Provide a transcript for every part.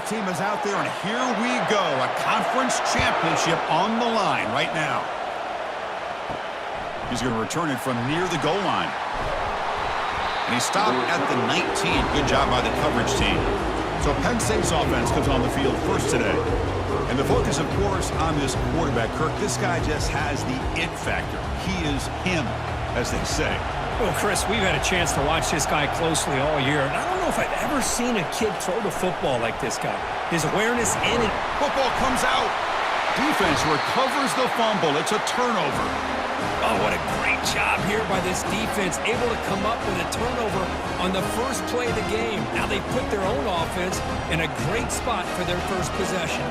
team is out there, and here we go. A conference championship on the line right now. He's going to return it from near the goal line. And he stopped at the 19. Good job by the coverage team. So Penn State's offense comes on the field first today. And the focus, of course, on this quarterback, Kirk. This guy just has the it factor. He is him, as they say. Well, Chris, we've had a chance to watch this guy closely all year, and I don't know if I've ever seen a kid throw the football like this guy. His awareness in it. Football comes out. Defense recovers the fumble. It's a turnover. Oh, what a great job here by this defense, able to come up with a turnover on the first play of the game. Now they put their own offense in a great spot for their first possession.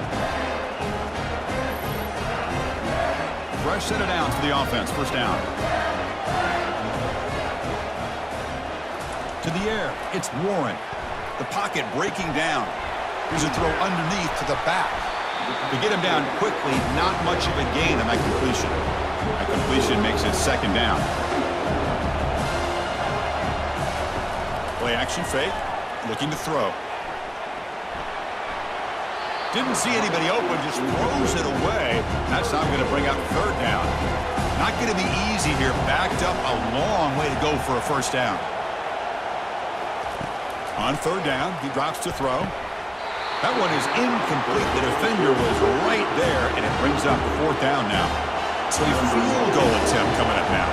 Fresh set of downs for the offense. First down. To the air, it's Warren. The pocket breaking down. Here's a throw underneath to the back. To get him down quickly, not much of a gain on that completion. That completion makes it second down. Play action fake, looking to throw. Didn't see anybody open, just throws it away. That's not going to bring up third down. Not going to be easy here. Backed up a long way to go for a first down. On third down, he drops to throw. That one is incomplete. The defender was right there, and it brings up fourth down now. So a field goal attempt coming up now.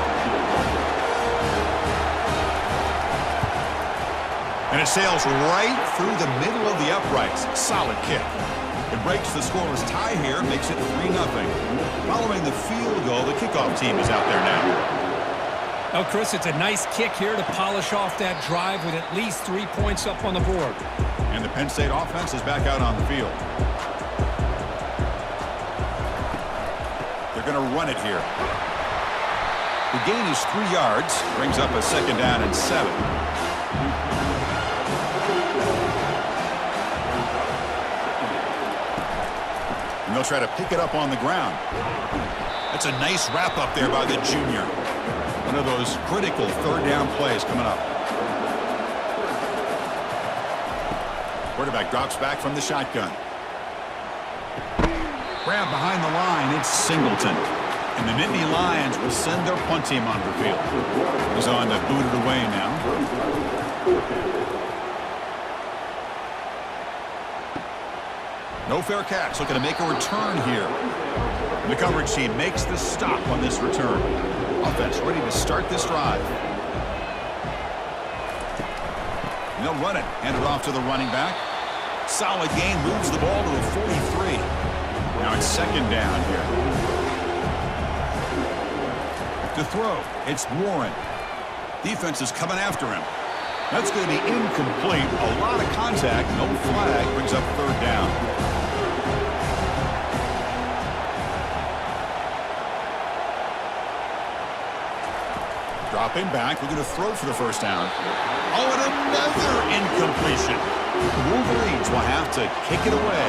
And it sails right through the middle of the uprights. Solid kick. It breaks the scoreless tie here, makes it 3-0. Following the field goal, the kickoff team is out there now. Oh, Chris, it's a nice kick here to polish off that drive with at least 3 points up on the board. And the Penn State offense is back out on the field. They're going to run it here. The gain is 3 yards, brings up a second down and 7. And they'll try to pick it up on the ground. That's a nice wrap up there by the junior. One of those critical third down plays coming up. Quarterback drops back from the shotgun. Grab behind the line, it's Singleton. And the Nittany Lions will send their punt team onto the field. He's on to boot it away now. No fair catch, looking to make a return here. The coverage team makes the stop on this return. Offense ready to start this drive. And they'll run it. Hand it off to the running back. Solid gain, moves the ball to the 43. Now it's second down here. To throw, it's Warren. Defense is coming after him. That's going to be incomplete. A lot of contact, no flag, brings up third down. Dropping back, we're going to throw for the first down. Oh, and another incompletion. The Wolverines will have to kick it away.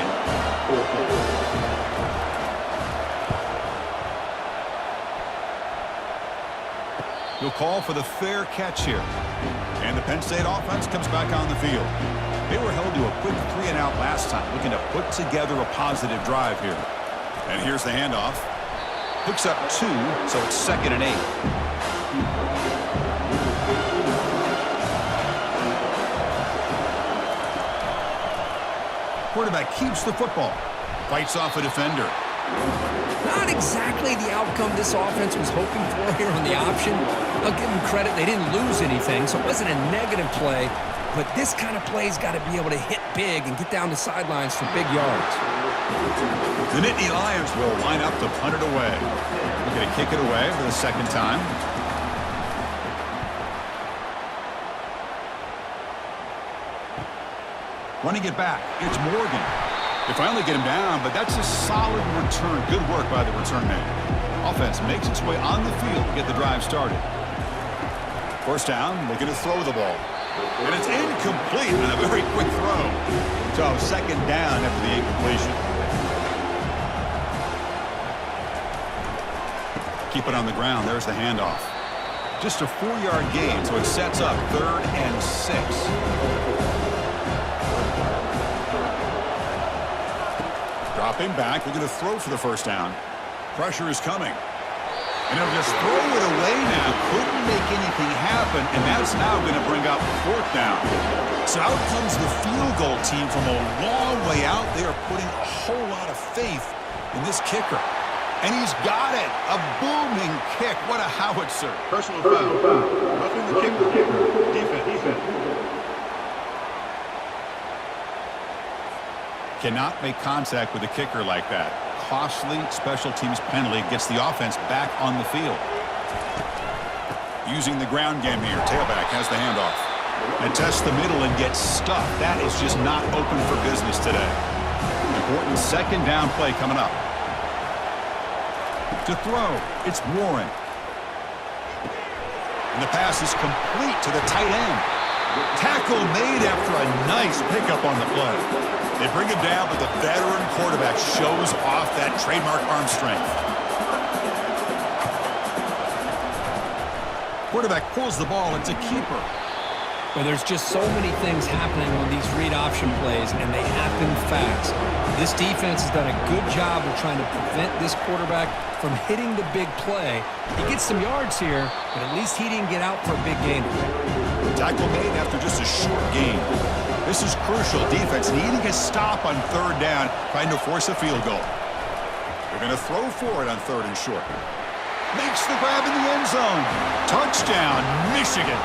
He'll call for the fair catch here. And the Penn State offense comes back on the field. They were held to a quick 3-and-out last time, looking to put together a positive drive here. And here's the handoff. Picks up 2, so it's 2nd and 8. Quarterback keeps the football. Fights off a defender. Not exactly the outcome this offense was hoping for here on the option. I'll give them credit. They didn't lose anything, so it wasn't a negative play. But this kind of play's got to be able to hit big and get down the sidelines for big yards. The Nittany Lions will line up to punt it away. They're going to kick it away for the second time. Running it back, it's Morgan. They finally get him down, but that's a solid return. Good work by the return man. Offense makes its way on the field to get the drive started. First down, looking to throw the ball. And it's incomplete on a very quick throw. So second down after the incompletion. Keep it on the ground. There's the handoff. Just a 4-yard gain, so it sets up 3rd and 6. Dropping back. They're going to throw for the first down. Pressure is coming. And they'll just throw it away now. Couldn't make anything happen, and that's now going to bring up fourth down. So out comes the field goal team from a long way out. They are putting a whole lot of faith in this kicker. And he's got it. A booming kick. What a howitzer. Personal foul. Roughing the kicker. Defense. Cannot make contact with a kicker like that. Costly special teams penalty gets the offense back on the field. Using the ground game here. Tailback has the handoff. And tests the middle and gets stuffed. That is just not open for business today. Important second down play coming up. To throw, it's Warren. And the pass is complete to the tight end. Tackle made after a nice pickup on the play. They bring him down, but the veteran quarterback shows off that trademark arm strength. Quarterback pulls the ball. It's a keeper. Well, there's just so many things happening on these read option plays, and they happen fast. This defense has done a good job of trying to prevent this quarterback from hitting the big play. He gets some yards here, but at least he didn't get out for a big gain. Tackle made after just a short gain. This is crucial. Defense needing a stop on third down, trying to force a field goal. They're going to throw for it on third and short. Makes the grab in the end zone. Touchdown, Michigan.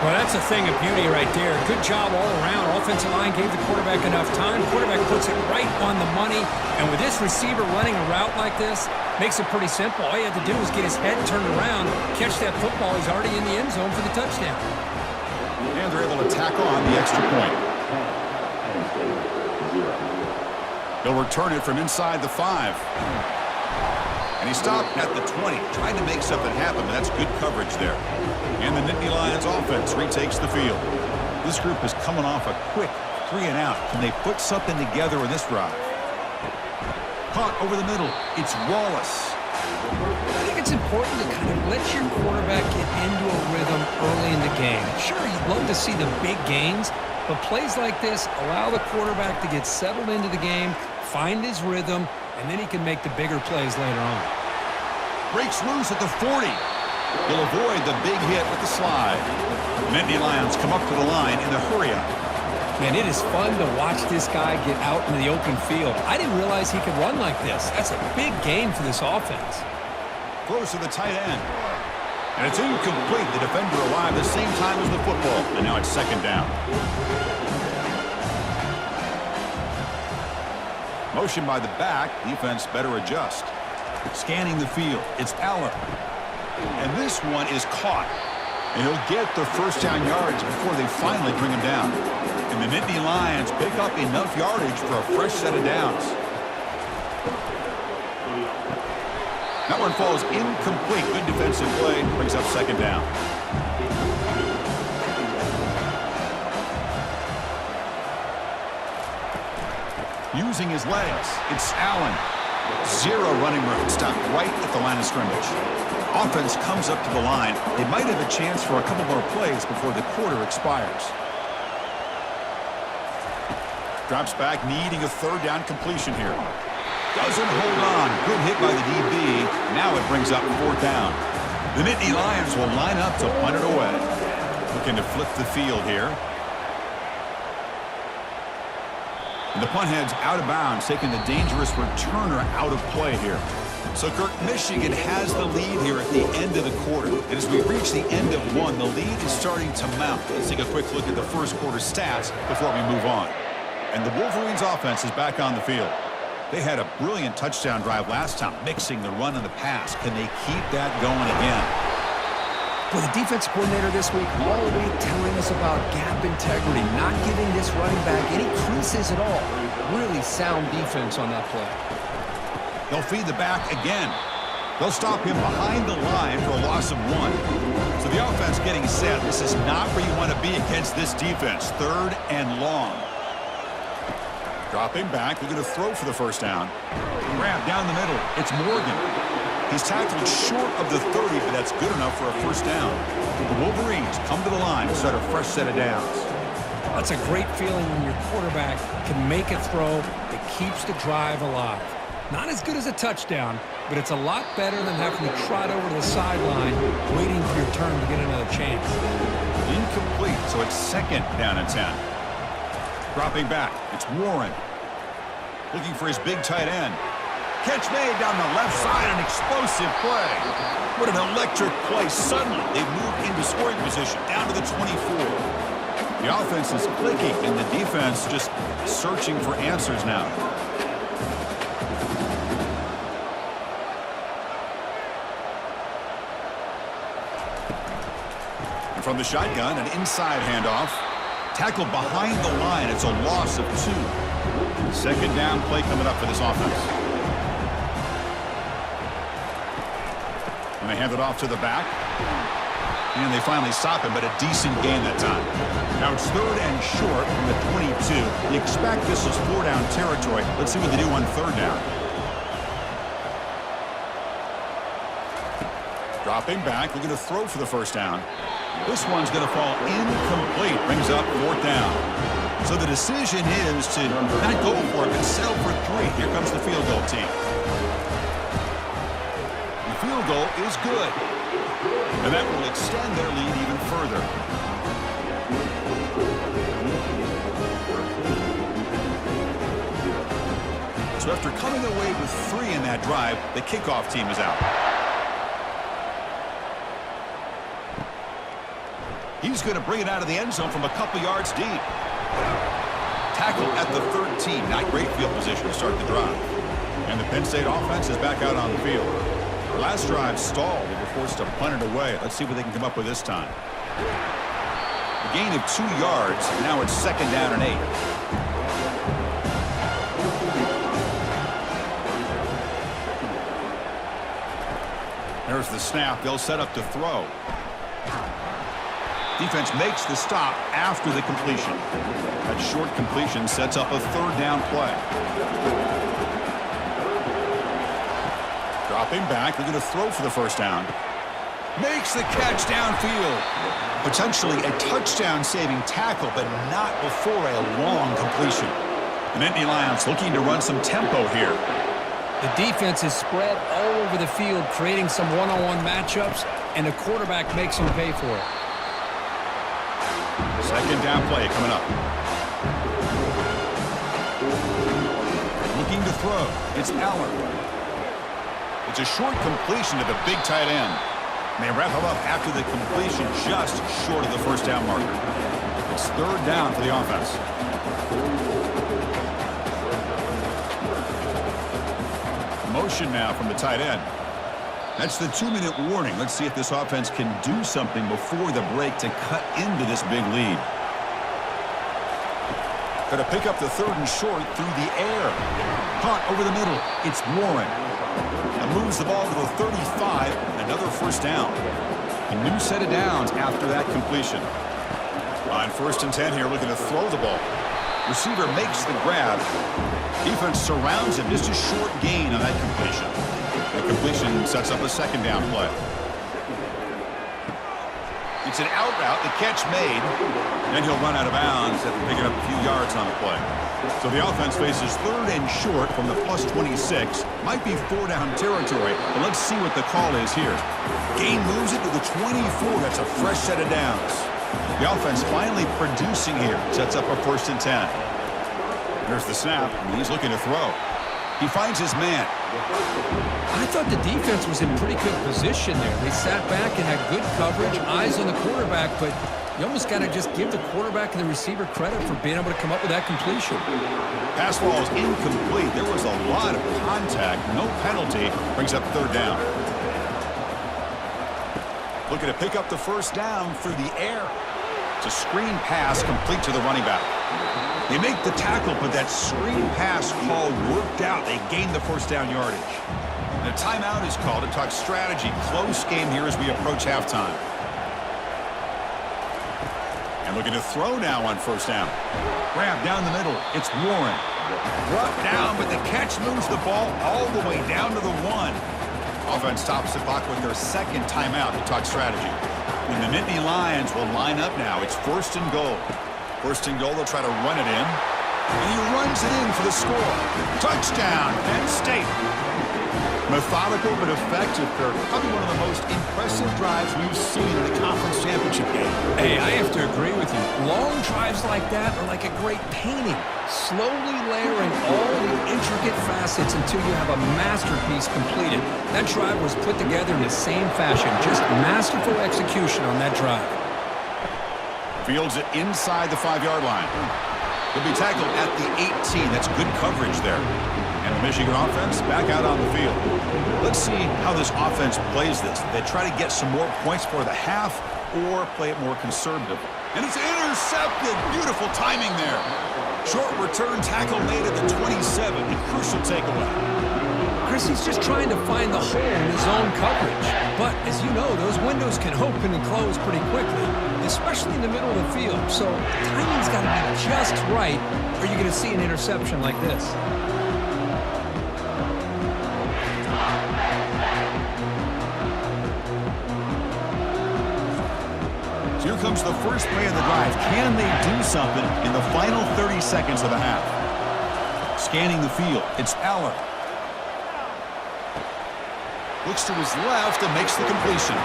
Well, that's a thing of beauty right there. Good job all around. Offensive line gave the quarterback enough time. Quarterback puts it right on the money. And with this receiver running a route like this, makes it pretty simple. All you have to do is get his head turned around, catch that football. He's already in the end zone for the touchdown. And they're able to tackle on the extra point. They'll return it from inside the 5. And he stopped at the 20, trying to make something happen, but that's good coverage there. And the Nittany Lions offense retakes the field. This group is coming off a quick 3 and out. Can they put something together in this drive? Caught over the middle. It's Wallace. I think it's important to kind of let your quarterback get into a rhythm early in the game. Sure, you'd love to see the big gains, but plays like this allow the quarterback to get settled into the game, find his rhythm, and then he can make the bigger plays later on. Breaks loose at the 40. He'll avoid the big hit with the slide. Nittany Lions come up to the line in the hurry-up. Man, it is fun to watch this guy get out in the open field. I didn't realize he could run like this. That's a big game for this offense. Throws to the tight end. And it's incomplete. The defender arrived the same time as the football. And now it's second down. Motion by the back. Defense better adjust. Scanning the field. It's Aller. And this one is caught. And he'll get the first down yards before they finally bring him down. And the Nittany Lions pick up enough yardage for a fresh set of downs. That one falls incomplete. Good defensive play. Brings up second down. Using his legs, it's Allen. Zero running room. Stopped right at the line of scrimmage. Offense comes up to the line. They might have a chance for a couple more plays before the quarter expires. Drops back, needing a third down completion here. Doesn't hold on. Good hit by the DB. Now it brings up fourth down. The Nittany Lions will line up to punt it away. Looking to flip the field here. And the punt heads out of bounds, taking the dangerous returner out of play here. So, Kirk, Michigan has the lead here at the end of the quarter. And as we reach the end of one, the lead is starting to mount. Let's take a quick look at the first quarter stats before we move on. And the Wolverines offense is back on the field. They had a brilliant touchdown drive last time, mixing the run and the pass. Can they keep that going again? Well, the defense coordinator this week all week telling us about gap integrity, not giving this running back any creases at all. Really sound defense on that play. They'll feed the back again. They'll stop him behind the line for a loss of 1. So the offense getting set. This is not where you want to be against this defense. Third and long. Dropping back. They're going to throw for the first down. Grab down the middle. It's Morgan. He's tackled short of the 30, but that's good enough for a first down. The Wolverines come to the line to start a fresh set of downs. That's a great feeling when your quarterback can make a throw that keeps the drive alive. Not as good as a touchdown, but it's a lot better than having to trot over to the sideline waiting for your turn to get another chance. Incomplete, so it's 2nd down and 10. Dropping back, it's Warren. Looking for his big tight end. Catch made down the left side, an explosive play. What an electric play. Suddenly, they've moved into scoring position, down to the 24. The offense is clicking, and the defense just searching for answers now. And from the shotgun, an inside handoff. Tackled behind the line. It's a loss of 2. 2nd down play coming up for this offense. And they hand it off to the back. And they finally stop him, but a decent gain that time. Now it's 3rd and short from the 22. You expect this is 4-down territory. Let's see what they do on 3rd down. Dropping back, looking to throw for the 1st down. This one's going to fall incomplete. Brings up 4th down. So the decision is to not go for it, but settle for 3. Here comes the field goal team. The field goal is good. And that will extend their lead even further. So after coming away with 3 in that drive, the kickoff team is out. He's going to bring it out of the end zone from a couple yards deep. Tackle at the 13. Not great field position to start the drive. And the Penn State offense is back out on the field. Their last drive stalled. They were forced to punt it away. Let's see what they can come up with this time. A gain of 2 yards. Now it's 2nd down and 8. There's the snap. They'll set up to throw. Defense makes the stop after the completion. That short completion sets up a 3rd down play. Dropping back, they're going to throw for the 1st down. Makes the catch downfield. Potentially a touchdown-saving tackle, but not before a long completion. The Nittany Lions looking to run some tempo here. The defense is spread all over the field, creating some one-on-one matchups, and the quarterback makes them pay for it. 2nd down play coming up. Looking to throw. It's Allen. It's a short completion to the big tight end. And they wrap him up after the completion just short of the 1st down marker. It's 3rd down for the offense. Motion now from the tight end. That's the 2-minute warning. Let's see if this offense can do something before the break to cut into this big lead. Going to pick up the 3rd and short through the air. Caught over the middle. It's Warren. That moves the ball to the 35. Another 1st down. A new set of downs after that completion. On 1st and 10 here, looking to throw the ball. Receiver makes the grab. Defense surrounds him. Just a short gain on that completion. The completion sets up a 2nd down play. It's an out route. The catch made. Then he'll run out of bounds after picking up a few yards on the play. So the offense faces 3rd and short from the plus 26. Might be 4-down territory, but let's see what the call is here. Gain moves it to the 24. That's a fresh set of downs. The offense finally producing here. Sets up a 1st and 10. There's the snap, and he's looking to throw. He finds his man. I thought the defense was in pretty good position there. They sat back and had good coverage, eyes on the quarterback, but you almost got to just give the quarterback and the receiver credit for being able to come up with that completion. Pass ball is incomplete. There was a lot of contact. No penalty. Brings up 3rd down. Looking to pick up the 1st down through the air. It's a screen pass complete to the running back. They make the tackle, but that screen pass call worked out. They gained the 1st down yardage. And a timeout is called to talk strategy. Close game here as we approach halftime. And looking to throw now on 1st down. Grab down the middle. It's Warren. Brought down, but the catch moves the ball all the way down to the 1. Offense stops the clock with their 2nd timeout to talk strategy. And the Nittany Lions will line up now. It's 1st and goal. 1st and goal, they'll try to run it in. And he runs it in for the score. Touchdown, Penn State. Methodical but effective, Kirk. Probably one of the most impressive drives we've seen in the conference championship game. Hey, I have to agree with you. Long drives like that are like a great painting. Slowly layering all the intricate facets until you have a masterpiece completed. That drive was put together in the same fashion. Just masterful execution on that drive. Fields it inside the 5-yard line. He'll be tackled at the 18. That's good coverage there. And the Michigan offense back out on the field. Let's see how this offense plays this. They try to get some more points for the half or play it more conservative. And it's intercepted. Beautiful timing there. Short return tackle made at the 27. A crucial takeaway. Chris, he's just trying to find the hole in his own coverage. But as you know, those windows can open and close pretty quickly, especially in the middle of the field. So timing's got to be just right, or you're going to see an interception like this. Here comes the first play of the drive. Can they do something in the final 30 seconds of the half? Scanning the field, it's Aller. Looks to his left and makes the completion.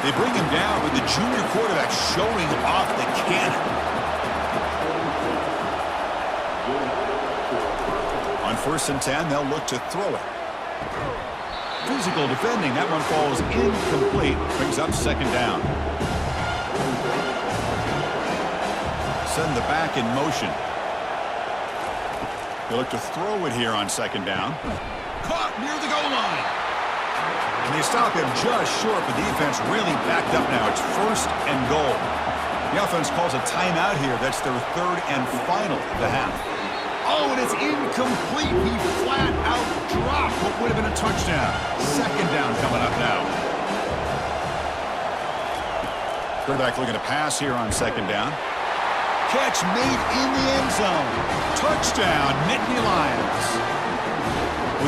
They bring him down with the junior quarterback showing off the cannon. On 1st and 10, they'll look to throw it. Physical defending. That one falls incomplete. Brings up 2nd down. Send the back in motion. They look to throw it here on 2nd down. Caught near the goal line. And they stop him just short. The defense really backed up now. It's 1st and goal. The offense calls a timeout here. That's their 3rd and final of the half. Oh, and it's incomplete. He flat out dropped what would have been a touchdown. 2nd down coming up now. Quarterback looking to pass here on 2nd down. Catch made in the end zone. Touchdown, Nittany Lions.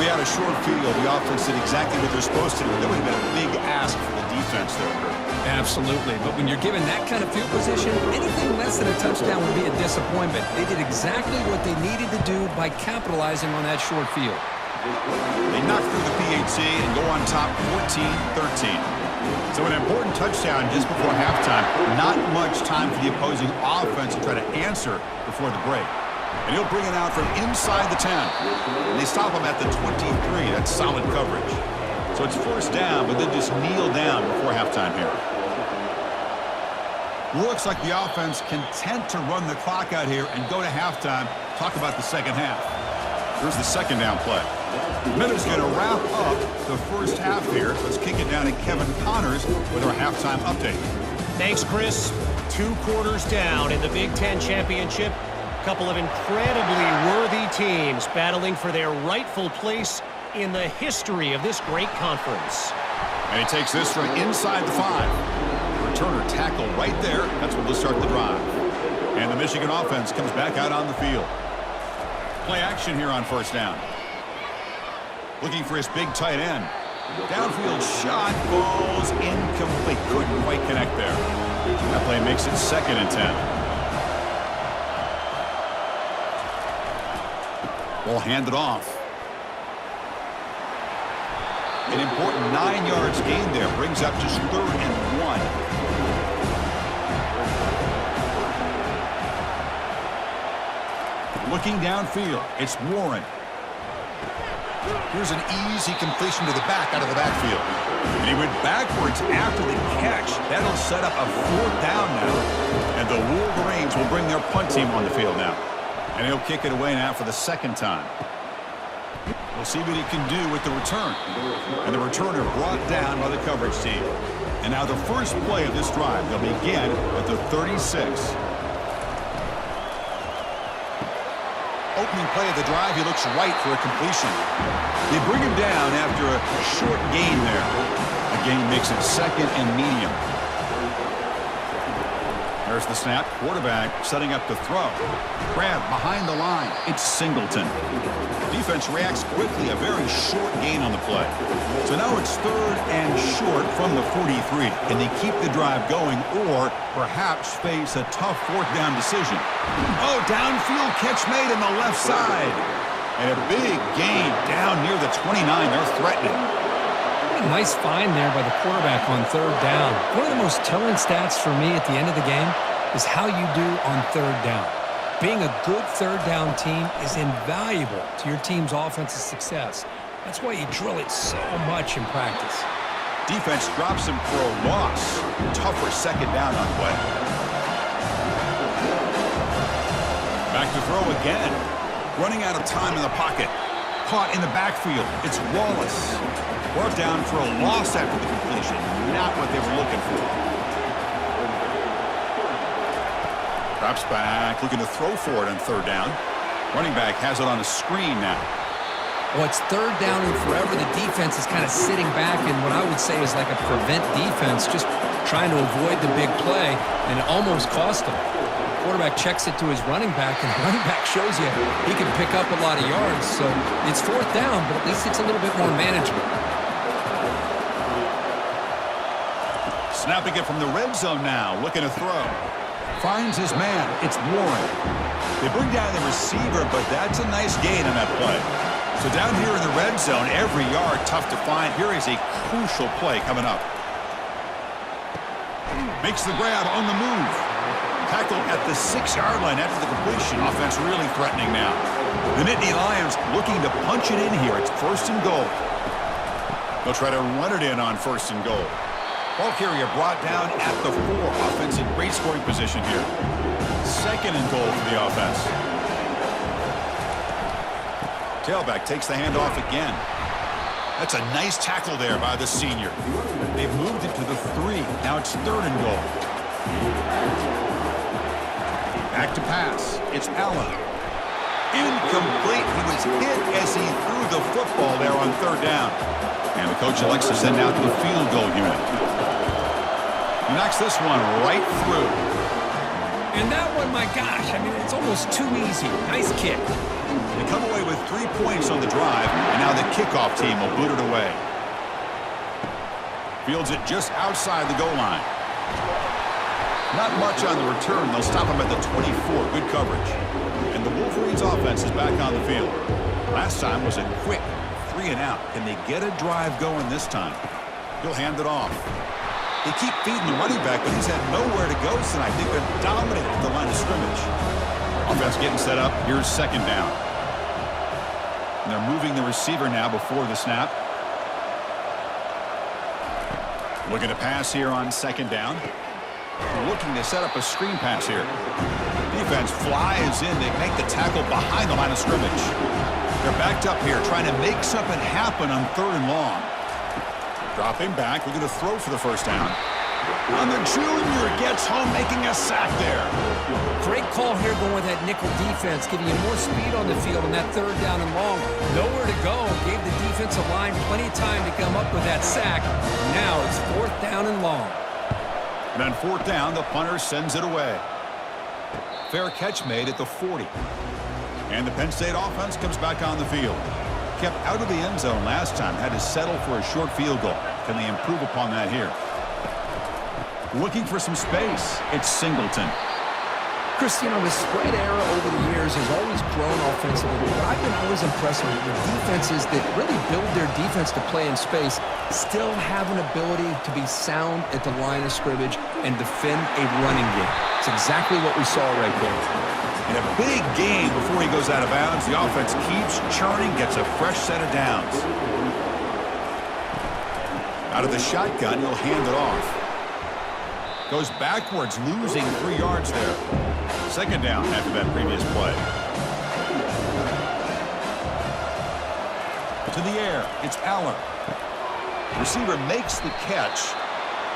We had a short field. The offense did exactly what they're supposed to do. That would have been a big ask for the defense there, Kurt. Absolutely. But when you're given that kind of field position, anything less than a touchdown would be a disappointment. They did exactly what they needed to do by capitalizing on that short field. They knock through the PAT and go on top 14-13. So an important touchdown just before halftime. Not much time for the opposing offense to try to answer before the break. And he'll bring it out from inside the 10. And they stop him at the 23. That's solid coverage. So it's 1st down, but then just kneel down before halftime here. Looks like the offense content to run the clock out here and go to halftime. Talk about the 2nd half. Here's the 2nd down play. Minutes going to wrap up the 1st half here. Let's kick it down to Kevin Connors with our halftime update. Thanks, Chris. 2 quarters down in the Big Ten Championship. A couple of incredibly worthy teams battling for their rightful place in the history of this great conference. And he takes this from inside the 5. Returner tackle right there. That's what will start the drive. And the Michigan offense comes back out on the field. Play action here on 1st down. Looking for his big tight end. Downfield shot falls incomplete. Couldn't quite connect there. That play makes it 2nd and 10. Ball handed off. An important 9 yards gain there. Brings up just 3rd and 1. Looking downfield, it's Warren. Here's an easy completion to the back out of the backfield. And he went backwards after the catch. That'll set up a 4th down now. And the Wolverines will bring their punt team on the field now. And he'll kick it away now for the 2nd time. We'll see what he can do with the return. And the returner brought down by the coverage team. And now the first play of this drive. They'll begin at the 36. Opening play of the drive, he looks right for a completion. They bring him down after a short gain there. The gain makes it 2nd and medium. There's the snap. Quarterback setting up to throw. Grab behind the line. It's Singleton. Defense reacts quickly, a very short gain on the play. So now it's 3rd and short from the 43. Can they keep the drive going or perhaps face a tough 4th down decision? Oh, downfield catch made on the left side. And a big gain down near the 29. They're threatening. What a nice find there by the quarterback on 3rd down. One of the most telling stats for me at the end of the game is how you do on 3rd down. Being a good 3rd down team is invaluable to your team's offensive success. That's why you drill it so much in practice. Defense drops him for a loss. Tougher 2nd down on play. Back to throw again. Running out of time in the pocket. Caught in the backfield. It's Wallace. Brought down for a loss after the completion. Not what they were looking for. Drops back, looking to throw for it on 3rd down. Running back has it on a screen now. Well, it's 3rd down and forever. The defense is kind of sitting back in what I would say is like a prevent defense, just trying to avoid the big play, and it almost cost them. The quarterback checks it to his running back, and the running back shows you he can pick up a lot of yards. So it's 4th down, but at least it's a little bit more manageable. Snapping it from the red zone now, looking to throw. Finds his man. It's Warren. They bring down the receiver, but that's a nice gain on that play. So down here in the red zone, every yard tough to find. Here is a crucial play coming up. Makes the grab on the move. Tackled at the 6-yard line after the completion. Offense really threatening now. The Nittany Lions looking to punch it in here. It's 1st and goal. They'll try to run it in on 1st and goal. Ball carrier brought down at the 4. Offense in great scoring position here. 2nd and goal for the offense. Tailback takes the handoff again. That's a nice tackle there by the senior. They've moved it to the 3. Now it's 3rd and goal. Back to pass. It's Allen. Incomplete. He was hit as he threw the football there on 3rd down. And the coach elects to send out the field goal unit. He knocks this one right through. And that one, my gosh, I mean, it's almost too easy. Nice kick. They come away with 3 points on the drive, and now the kickoff team will boot it away. Fields it just outside the goal line. Not much on the return. They'll stop him at the 24. Good coverage. And the Wolverines offense is back on the field. Last time was a quick 3 and out. Can they get a drive going this time? He'll hand it off. They keep feeding the running back, but he's had nowhere to go tonight. They've been dominant at the line of scrimmage. Offense getting set up. Here's 2nd down. And they're moving the receiver now before the snap. Looking to pass here on 2nd down. Looking to set up a screen pass here. Defense flies in. They make the tackle behind the line of scrimmage. They're backed up here trying to make something happen on 3rd and long. Dropping back, looking to throw for the 1st down. And the junior gets home, making a sack there. Great call here going with that nickel defense, giving you more speed on the field on that 3rd down and long. Nowhere to go. Gave the defensive line plenty of time to come up with that sack. Now it's 4th down and long. And on 4th down, the punter sends it away. Fair catch made at the 40. And the Penn State offense comes back on the field. Kept out of the end zone last time, had to settle for a short field goal. Can they improve upon that here? Looking for some space. It's Singleton. Chris, you know, the spread era over the years has always grown offensively, but I've been always impressed with the defenses that really build their defense to play in space, still have an ability to be sound at the line of scrimmage and defend a running game. It's exactly what we saw right there. In a big game before he goes out of bounds, the offense keeps churning, gets a fresh set of downs. Out of the shotgun, he'll hand it off. Goes backwards, losing 3 yards there. 2nd down after that previous play. To the air, it's Allen. Receiver makes the catch.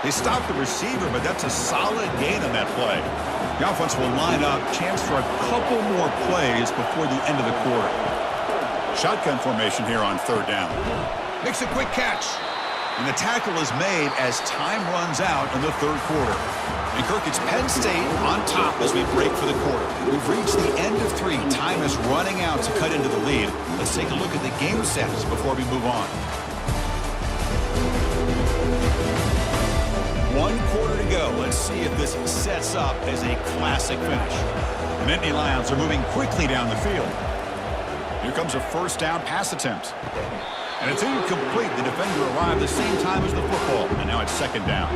They stop the receiver, but that's a solid gain on that play. The offense will line up, chance for a couple more plays before the end of the quarter. Shotgun formation here on 3rd down. Makes a quick catch. And the tackle is made as time runs out in the third quarter. And Kirk, it's Penn State on top as we break for the quarter. We've reached the end of 3. Time is running out to cut into the lead. Let's take a look at the game stats before we move on. 1 quarter to go. Let's see if this sets up as a classic finish. The Nittany Lions are moving quickly down the field. Here comes a first down pass attempt. And it's incomplete. The defender arrived the same time as the football. And now it's second down.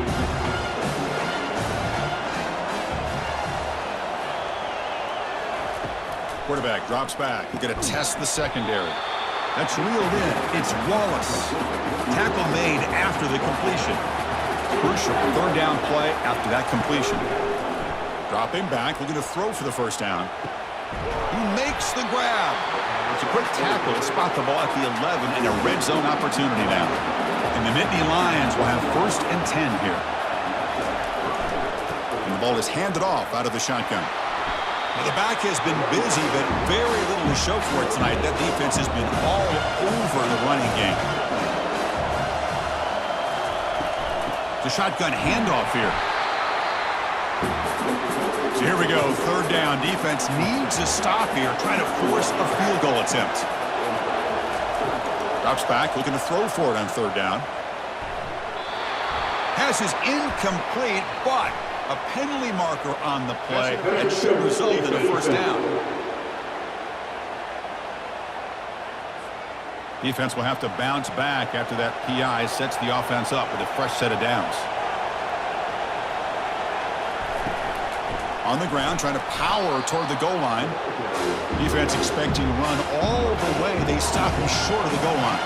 Quarterback drops back. He's going to test the secondary. That's reeled in. It's Wallace. Tackle made after the completion. Crucial third down play after that completion. Dropping back, looking to throw for the first down. He makes the grab. It's a quick tackle to spot the ball at the 11 and a red zone opportunity now. And the Nittany Lions will have 1st and 10 here. And the ball is handed off out of the shotgun. Now the back has been busy, but very little to show for it tonight. That defense has been all over the running game. The shotgun handoff here. So here we go, third down. Defense needs a stop here, trying to force a field goal attempt. Drops back, looking to throw for it on third down. Pass is incomplete, but a penalty marker on the play that should result in a first down. Defense will have to bounce back after that PI sets the offense up with a fresh set of downs. On the ground, trying to power toward the goal line. Defense expecting to run all the way. They stop him short of the goal line.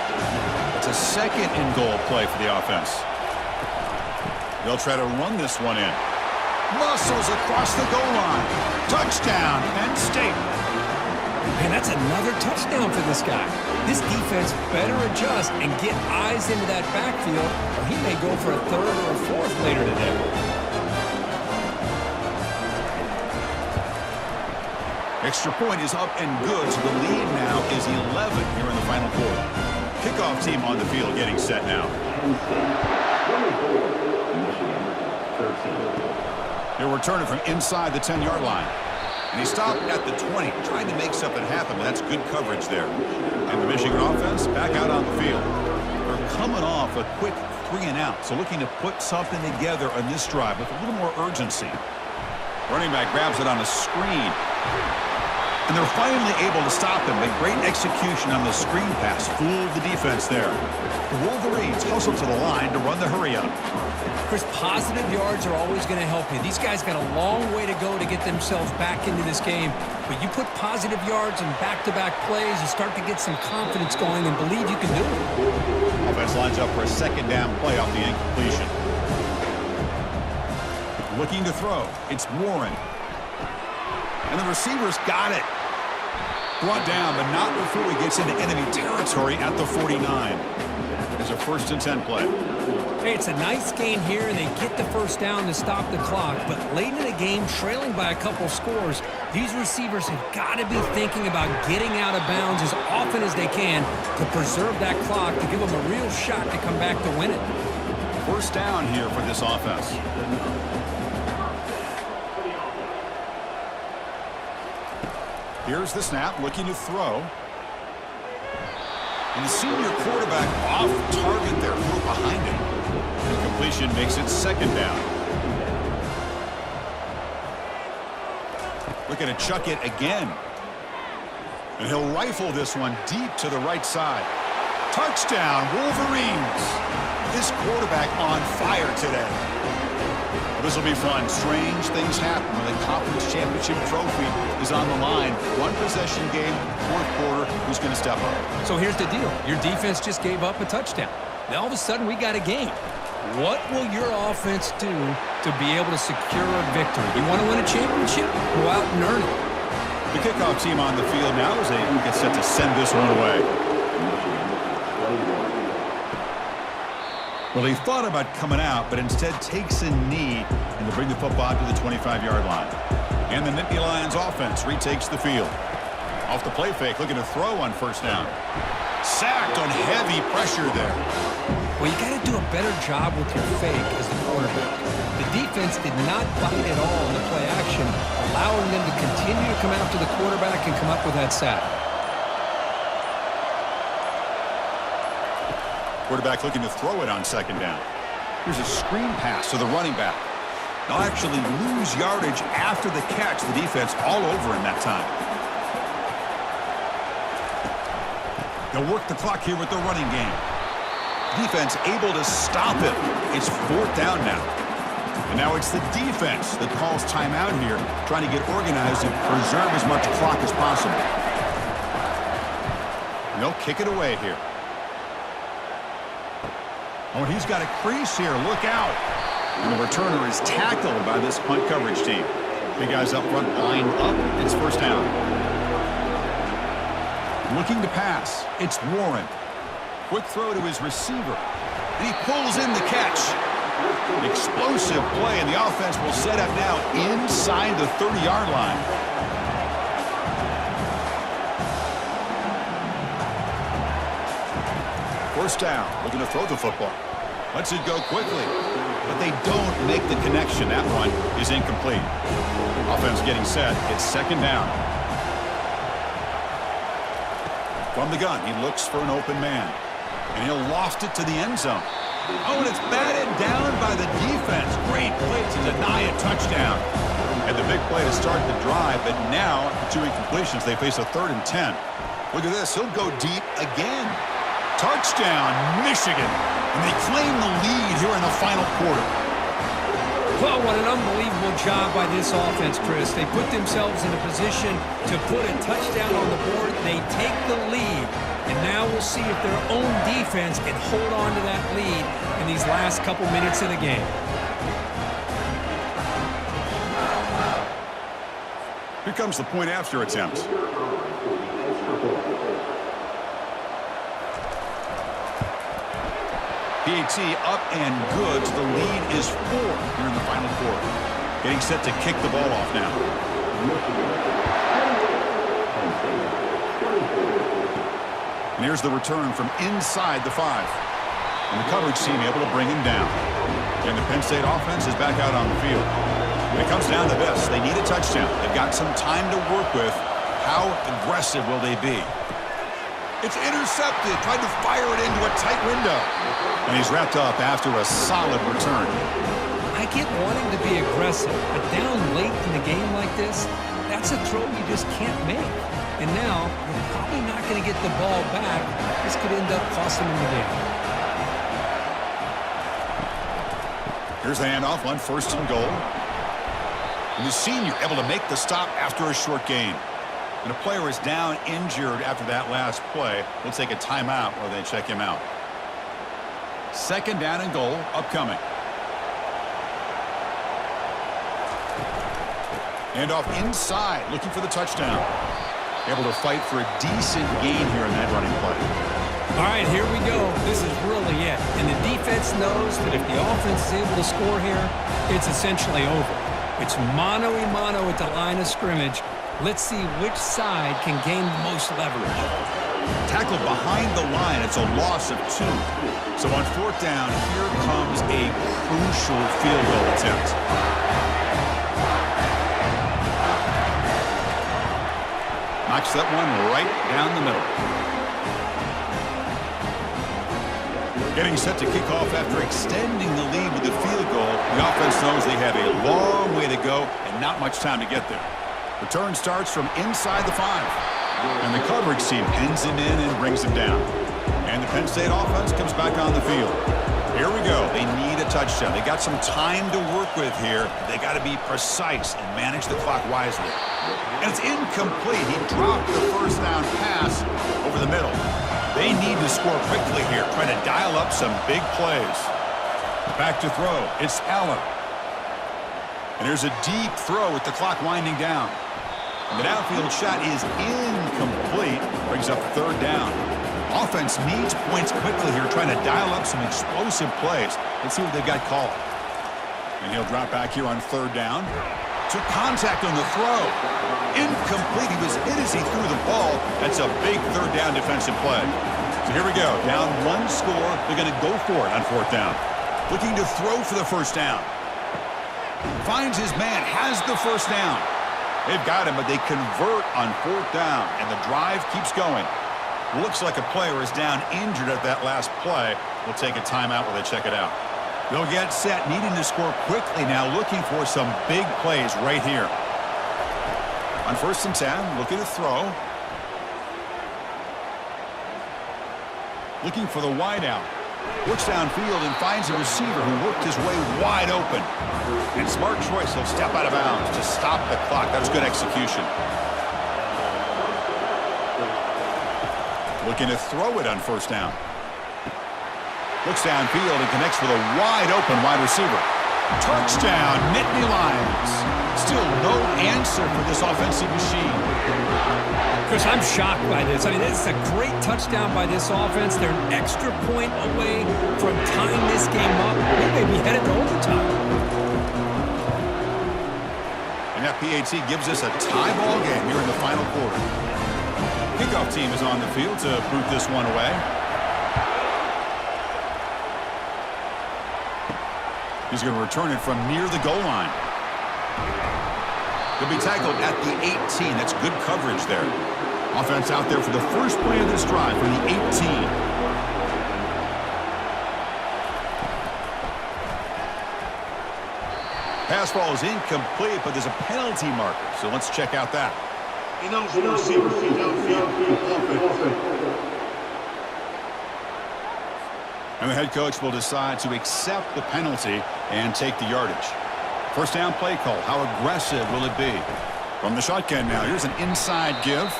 It's a second and goal play for the offense. They'll try to run this one in. Muscles across the goal line. Touchdown, Penn State. Man, that's another touchdown for this guy. This defense better adjust and get eyes into that backfield, or he may go for a 3rd or a 4th later today. Extra point is up and good, so the lead now is 11 here in the final quarter. Kickoff team on the field getting set now. He'll return it from inside the 10-yard line. And he stopped at the 20, trying to make something happen, but that's good coverage there. And the Michigan offense back out on the field. They're coming off a quick 3-and-out, so looking to put something together on this drive with a little more urgency. Running back grabs it on a screen. And they're finally able to stop him. A great execution on the screen pass. Fooled the defense there. The Wolverines hustle to the line to run the hurry up. Chris, positive yards are always going to help you. These guys got a long way to go to get themselves back into this game. But you put positive yards and back-to-back plays, you start to get some confidence going and believe you can do it. Offense lines up for a second down play off the incompletion. Looking to throw. It's Warren. And the receivers got it. Brought down, but not before he gets into enemy territory at the 49. It's a 1st and 10 play. Hey, it's a nice gain here, and they get the first down to stop the clock. But late in the game, trailing by a couple scores, these receivers have got to be thinking about getting out of bounds as often as they can to preserve that clock, to give them a real shot to come back to win it. First down here for this offense. Here's the snap, looking to throw. And the senior quarterback off target there, threw behind him. The completion makes it second down. Looking to chuck it again. And he'll rifle this one deep to the right side. Touchdown, Wolverines. This quarterback on fire today. This will be fun. Strange things happen when the conference championship trophy is on the line. One possession game, fourth quarter. Who's going to step up? So here's the deal. Your defense just gave up a touchdown. Now all of a sudden we got a game. What will your offense do to be able to secure a victory? You want to win a championship? Go out and earn it. The kickoff team on the field now as they get set to send this one away. Well, he thought about coming out, but instead takes a knee and to bring the football to the 25-yard line. And the Nittany Lions offense retakes the field. Off the play fake, looking to throw on first down. Sacked on heavy pressure there. Well, you got to do a better job with your fake as the quarterback. The defense did not bite at all in the play action, allowing them to continue to come after the quarterback and come up with that sack. Quarterback looking to throw it on second down. Here's a screen pass to the running back. They'll actually lose yardage after the catch. The defense all over in that time. They'll work the clock here with the running game. Defense able to stop it. It's fourth down now. And now it's the defense that calls timeout here, trying to get organized and preserve as much clock as possible. And they'll kick it away here. Oh, and he's got a crease here. Look out. And the returner is tackled by this punt coverage team. Big guys up front, line up. It's first down. Looking to pass. It's Warren. Quick throw to his receiver. And he pulls in the catch. An explosive play, and the offense will set up now inside the 30-yard line. First down, looking to throw the football. Lets it go quickly, but they don't make the connection. That one is incomplete. Offense getting set. It's second down. From the gun, he looks for an open man, and he'll loft it to the end zone. Oh, and it's batted down by the defense. Great play to deny a touchdown. And the big play to start the drive, but now, the two incompletions, they face a 3rd and 10. Look at this. He'll go deep again. Touchdown, Michigan. And they claim the lead here in the final quarter. Well, what an unbelievable job by this offense, Chris. They put themselves in a position to put a touchdown on the board. They take the lead. And now we'll see if their own defense can hold on to that lead in these last couple minutes of the game. Here comes the point after attempt. PAT up and good. The lead is 4 here in the final quarter. Getting set to kick the ball off now. And here's the return from inside the 5. And the coverage team able to bring him down. And the Penn State offense is back out on the field. When it comes down to this, they need a touchdown. They've got some time to work with. How aggressive will they be? It's intercepted. Tried to fire it into a tight window. And he's wrapped up after a solid return. I get wanting to be aggressive, but down late in the game like this, that's a throw you just can't make. And now, you're probably not going to get the ball back. This could end up costing him the game. Here's the handoff on 1st and goal. And the senior able to make the stop after a short gain. And a player is down injured after that last play. We'll take a timeout while they check him out. Second down and goal upcoming. Handoff inside, looking for the touchdown. Able to fight for a decent gain here in that running play. All right, here we go. This is really it. And the defense knows that if the offense is able to score here, it's essentially over. It's mano-a-mano at the line of scrimmage. Let's see which side can gain the most leverage. Tackled behind the line. It's a loss of 2. So on 4th down, here comes a crucial field goal attempt. Knocks that one right down the middle. Getting set to kick off after extending the lead with the field goal. The offense knows they have a long way to go and not much time to get there. Return starts from inside the 5. And the coverage team pins him in and brings him down. And the Penn State offense comes back on the field. Here we go. They need a touchdown. They got some time to work with here. They got to be precise and manage the clock wisely. And it's incomplete. He dropped the first down pass over the middle. They need to score quickly here, trying to dial up some big plays. Back to throw. It's Allen. And there's a deep throw with the clock winding down. And the downfield shot is incomplete. Brings up 3rd down. Offense needs points quickly here, trying to dial up some explosive plays. Let's see what they've got called. And he'll drop back here on 3rd down. Took contact on the throw. Incomplete. He was hit as he threw the ball. That's a big 3rd down defensive play. So here we go. Down one score. They're going to go for it on fourth down. Looking to throw for the first down. Finds his man. Has the first down. They've got him, but they convert on fourth down, and the drive keeps going. Looks like a player is down injured at that last play. We'll take a timeout while they check it out. They'll get set, needing to score quickly now, looking for some big plays right here. On first and 10, looking to throw. Looking for the wide out. Looks downfield and finds a receiver who worked his way wide open. And smart choice, he'll step out of bounds to stop the clock. That's good execution. Looking to throw it on first down. Looks downfield and connects with a wide open wide receiver. Touchdown, Nittany Lions. Still no answer for this offensive machine. Chris, I'm shocked by this. I mean, this is a great touchdown by this offense. They're an extra point away from tying this game up. They may be headed to overtime. And that PAT gives us a tie ball game here in the final quarter. Kickoff team is on the field to boot this one away. He's going to return it from near the goal line. He'll be tackled at the 18. That's good coverage there. Offense out there for the first play of this drive from the 18. Pass ball is incomplete, but there's a penalty marker. So let's check out that. Receiver, And the head coach will decide to accept the penalty and take the yardage. First down play call. How aggressive will it be? From the shotgun now. Here's an inside give.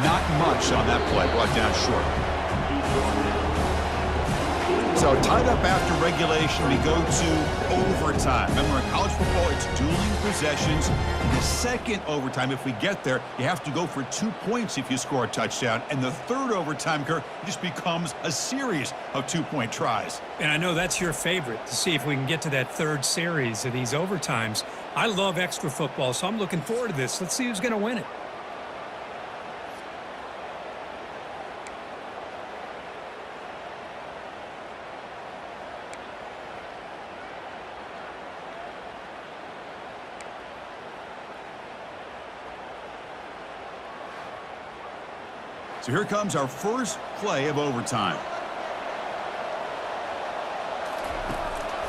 Not much on that play. Brought down short. So tied up after regulation, we go to overtime. Remember, in college football, it's dueling possessions. The second overtime, if we get there, you have to go for 2 points if you score a touchdown. And the third overtime, Kirk, just becomes a series of 2-point tries. And I know that's your favorite, to see if we can get to that third series of these overtimes. I love extra football, so I'm looking forward to this. Let's see who's going to win it. So here comes our first play of overtime.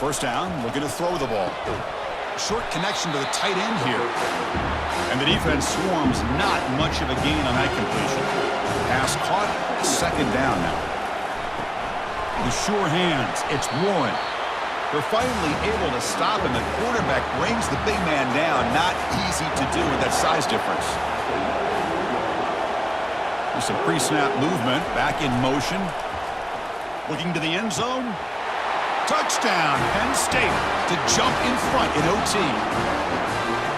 First down, looking to throw the ball. Short connection to the tight end here. And the defense swarms, not much of a gain on that completion. Pass caught, second down now. The sure hands, it's Warren. They're finally able to stop him. The quarterback brings the big man down. Not easy to do with that size difference. There's some pre-snap movement, back in motion. Looking to the end zone. Touchdown, Penn State to jump in front in OT.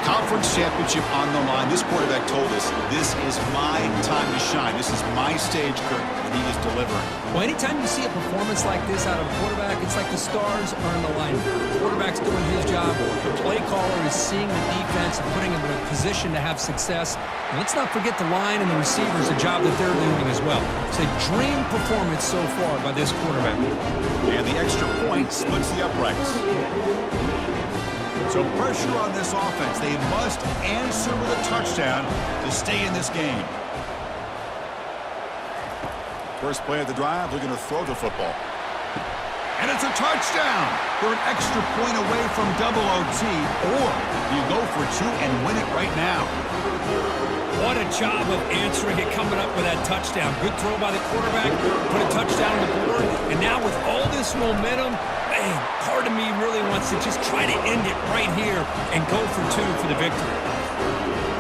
Conference championship on the line. This quarterback told us, this is my time to shine. This is my stage, Kirk, and he is delivering. Well, anytime you see a performance like this out of a quarterback, it's like the stars are in the line. The quarterback's doing his job. The play caller is seeing the defense and putting him in a position to have success. And let's not forget the line and the receivers, the job that they're doing as well. It's a dream performance so far by this quarterback. And the extra point splits the uprights. So pressure on this offense. They must answer with a touchdown to stay in this game. First play of the drive, looking to throw the football. And it's a touchdown. They're an extra point away from double OT, or you go for 2 and win it right now. What a job of answering it, coming up with that touchdown. Good throw by the quarterback, put a touchdown on the board, and now with all this momentum, man, part of me really wants to just try to end it right here and go for 2 for the victory.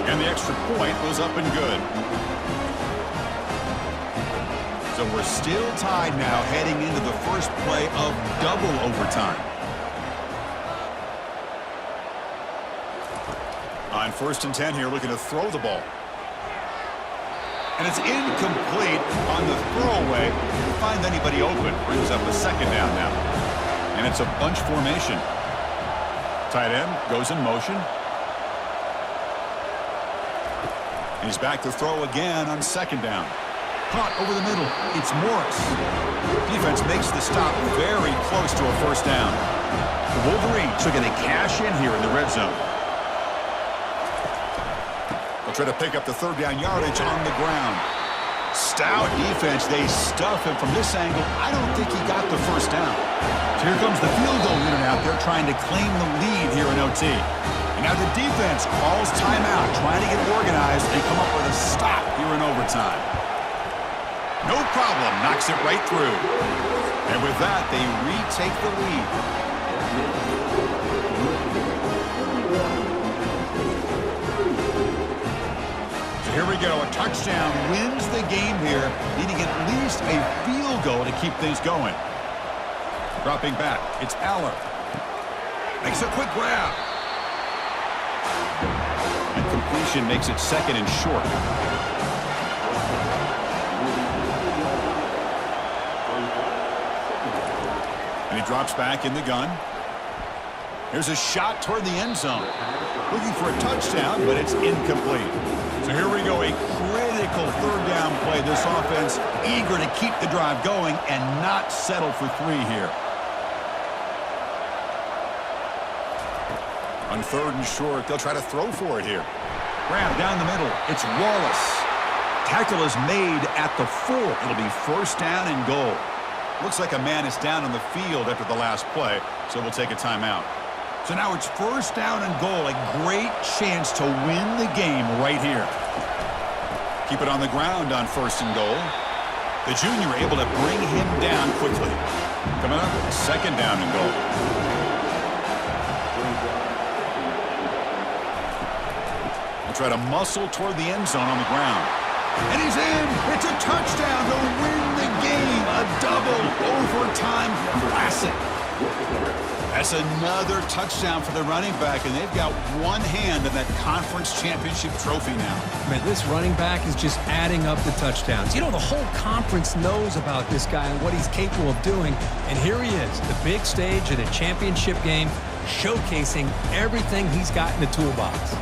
And the extra point was up and good. So we're still tied now, heading into the first play of double overtime. On first and 10 here, looking to throw the ball. And it's incomplete on the throwaway. Can't find anybody open. Brings up a second down now. And it's a bunch formation. Tight end goes in motion. And he's back to throw again on second down. Caught over the middle. It's Morris. Defense makes the stop very close to a first down. The Wolverines are going to cash in here in the red zone. They'll try to pick up the third down yardage on the ground. Stout defense. They stuff him from this angle. I don't think he got the first down. So here comes the field goal unit out there trying to claim the lead here in OT. And now the defense calls timeout, trying to get organized and come up with a stop here in overtime. No problem. Knocks it right through. And with that, they retake the lead. So here we go. A touchdown wins the game here, needing at least a field goal to keep things going. Dropping back, it's Aller. Makes a quick grab. And completion makes it second and short. And he drops back in the gun. Here's a shot toward the end zone. Looking for a touchdown, but it's incomplete. So here we go, a critical third down play. This offense eager to keep the drive going and not settle for three here. On third and short, they'll try to throw for it here. Grab down the middle. It's Wallace. Tackle is made at the 4. It'll be first down and goal. Looks like a man is down on the field after the last play, so we'll take a timeout. So now it's first down and goal. A great chance to win the game right here. Keep it on the ground on first and goal. The junior able to bring him down quickly. Coming up, second down and goal. Try to muscle toward the end zone on the ground. And he's in. It's a touchdown to win the game. A double overtime classic. That's another touchdown for the running back, and they've got one hand in that conference championship trophy now. Man, this running back is just adding up the touchdowns. You know, the whole conference knows about this guy and what he's capable of doing. And here he is, the big stage of the championship game, showcasing everything he's got in the toolbox.